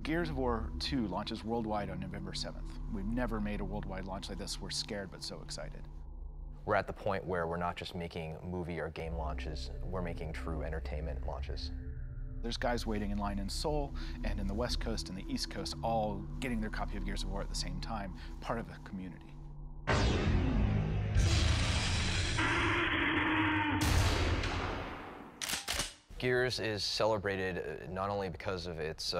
Gears of War 2 launches worldwide on November 7th. We've never made a worldwide launch like this. We're scared but so excited. We're at the point where we're not just making movie or game launches, we're making true entertainment launches. There's guys waiting in line in Seoul and in the West Coast and the East Coast, all getting their copy of Gears of War at the same time, part of a community. Gears is celebrated not only because of its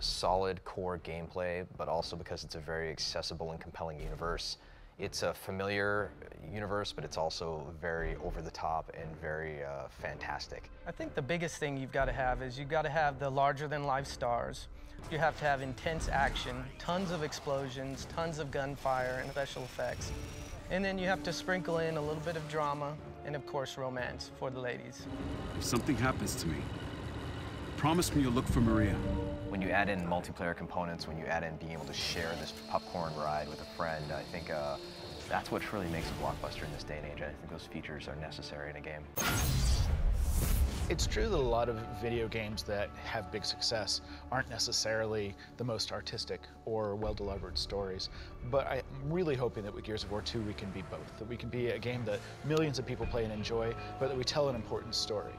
solid core gameplay, but also because it's a very accessible and compelling universe. It's a familiar universe, but it's also very over the top and very fantastic. I think the biggest thing you've got to have is you've got to have the larger-than-life stars. You have to have intense action, tons of explosions, tons of gunfire and special effects. And then you have to sprinkle in a little bit of drama and, of course, romance for the ladies. If something happens to me, promise me you'll look for Maria. When you add in multiplayer components, when you add in being able to share this popcorn ride with a friend, I think that's what truly makes a blockbuster in this day and age. I think those features are necessary in a game. It's true that a lot of video games that have big success aren't necessarily the most artistic or well-delivered stories, but I'm really hoping that with Gears of War 2 we can be both, that we can be a game that millions of people play and enjoy, but that we tell an important story,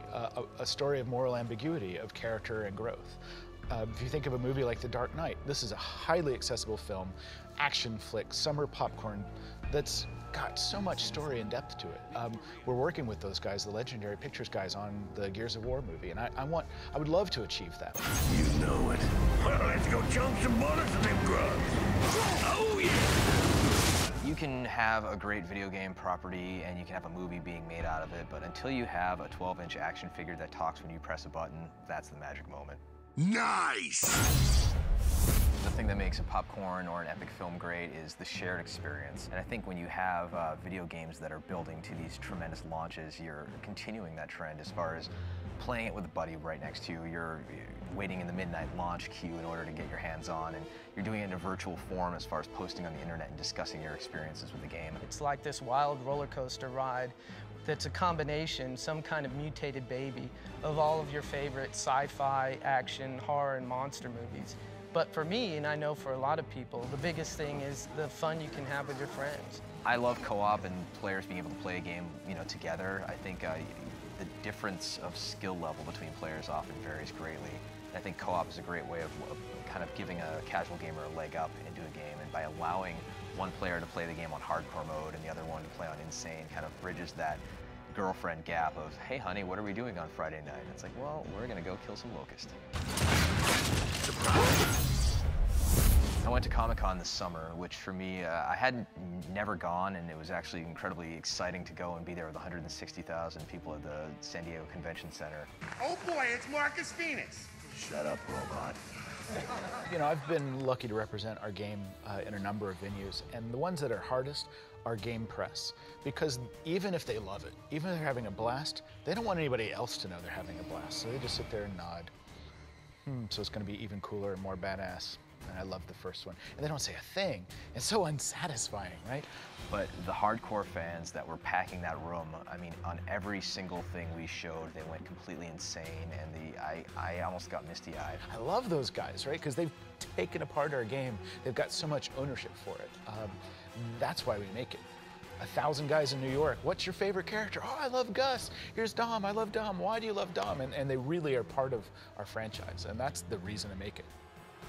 a story of moral ambiguity, of character and growth. If you think of a movie like The Dark Knight, this is a highly accessible film, action flick, summer popcorn that's got so much story and depth to it. We're working with those guys, the Legendary Pictures guys, on the Gears of War movie, and I would love to achieve that. You know it. Well, let's go chunk some bullets in them grubs. Oh, yeah! You can have a great video game property and you can have a movie being made out of it, but until you have a 12-inch action figure that talks when you press a button, that's the magic moment. Nice! The thing that makes a popcorn or an epic film great is the shared experience. And I think when you have video games that are building to these tremendous launches, you're continuing that trend as far as playing it with a buddy right next to you. You're waiting in the midnight launch queue in order to get your hands on, and you're doing it in a virtual form as far as posting on the internet and discussing your experiences with the game. It's like this wild roller coaster ride that's a combination, some kind of mutated baby, of all of your favorite sci-fi, action, horror, and monster movies. But for me, and I know for a lot of people, the biggest thing is the fun you can have with your friends. I love co-op and players being able to play a game, together. I think the difference of skill level between players often varies greatly. And I think co-op is a great way of kind of giving a casual gamer a leg up into a game, and by allowing one player to play the game on hardcore mode and the other one to play on insane, kind of bridges that girlfriend gap of, hey honey, what are we doing on Friday night? And it's like, well, we're gonna go kill some locusts. I went to Comic-Con this summer, which for me, I had never gone, and it was actually incredibly exciting to go and be there with 160,000 people at the San Diego Convention Center. Oh boy, it's Marcus Phoenix. Shut up, robot. I've been lucky to represent our game in a number of venues, and the ones that are hardest are game press. Because even if they love it, even if they're having a blast, they don't want anybody else to know they're having a blast, so they just sit there and nod. So it's gonna be even cooler and more badass. And I love the first one. And they don't say a thing. It's so unsatisfying, right? But the hardcore fans that were packing that room, I mean, on every single thing we showed, they went completely insane, and I almost got misty-eyed. I love those guys, right? Because they've taken apart our game. They've got so much ownership for it. That's why we make it. 1,000 guys in New York. What's your favorite character? Oh, I love Gus. Here's Dom. I love Dom. Why do you love Dom? And they really are part of our franchise, and that's the reason to make it.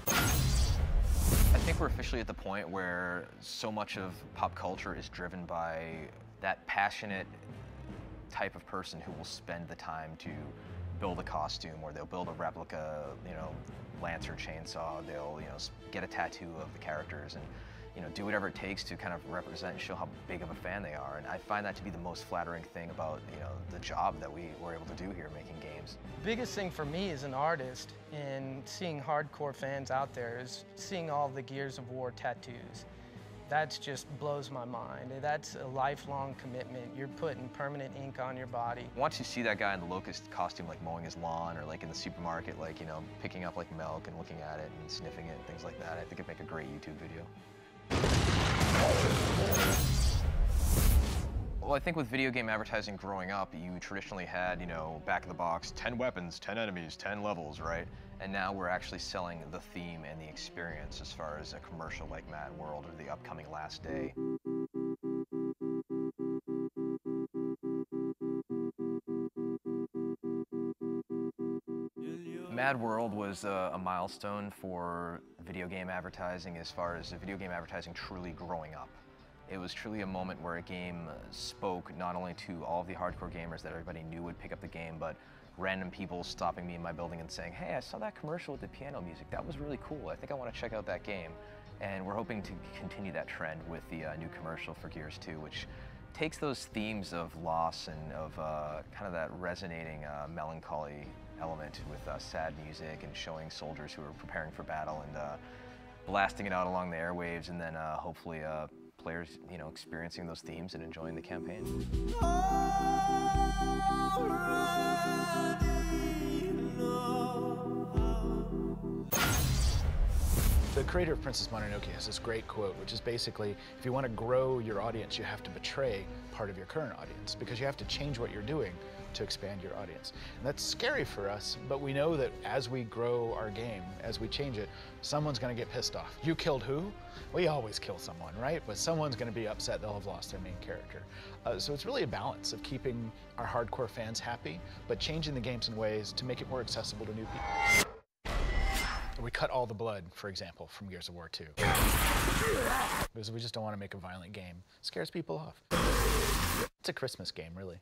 I think we're officially at the point where so much of pop culture is driven by that passionate type of person who will spend the time to build a costume, or they'll build a replica, lance or chainsaw. They'll, get a tattoo of the characters and, do whatever it takes to kind of represent and show how big of a fan they are. And I find that to be the most flattering thing about, the job that we were able to do here making games. Biggest thing for me as an artist and seeing hardcore fans out there is seeing all the Gears of War tattoos. That just blows my mind. That's a lifelong commitment. You're putting permanent ink on your body. Once you see that guy in the locust costume, like mowing his lawn, or like in the supermarket, like, picking up like milk and looking at it and sniffing it and things like that, I think it'd make a great YouTube video. Well, I think with video game advertising growing up, you traditionally had, you know, back of the box, 10 weapons, 10 enemies, 10 levels, right? And now we're actually selling the theme and the experience as far as a commercial like Mad World or the upcoming Last Day. Mad World was a milestone for video game advertising as far as video game advertising truly growing up. It was truly a moment where a game spoke not only to all of the hardcore gamers that everybody knew would pick up the game, but random people stopping me in my building and saying, hey, I saw that commercial with the piano music. That was really cool. I think I want to check out that game. And we're hoping to continue that trend with the new commercial for Gears 2, which takes those themes of loss and of kind of that resonating melancholy element with sad music and showing soldiers who are preparing for battle and blasting it out along the airwaves, and then hopefully players, you know, experiencing those themes and enjoying the campaign. The creator of Princess Mononoke has this great quote, which is basically, if you want to grow your audience, you have to betray part of your current audience, because you have to change what you're doing to expand your audience. And that's scary for us, but we know that as we grow our game, as we change it, someone's going to get pissed off. You killed who? We always kill someone, right? But someone's going to be upset they'll have lost their main character. So it's really a balance of keeping our hardcore fans happy, but changing the games in ways to make it more accessible to new people. We cut all the blood, for example, from Gears of War 2. Because we just don't want to make a violent game. It scares people off. It's a Christmas game, really.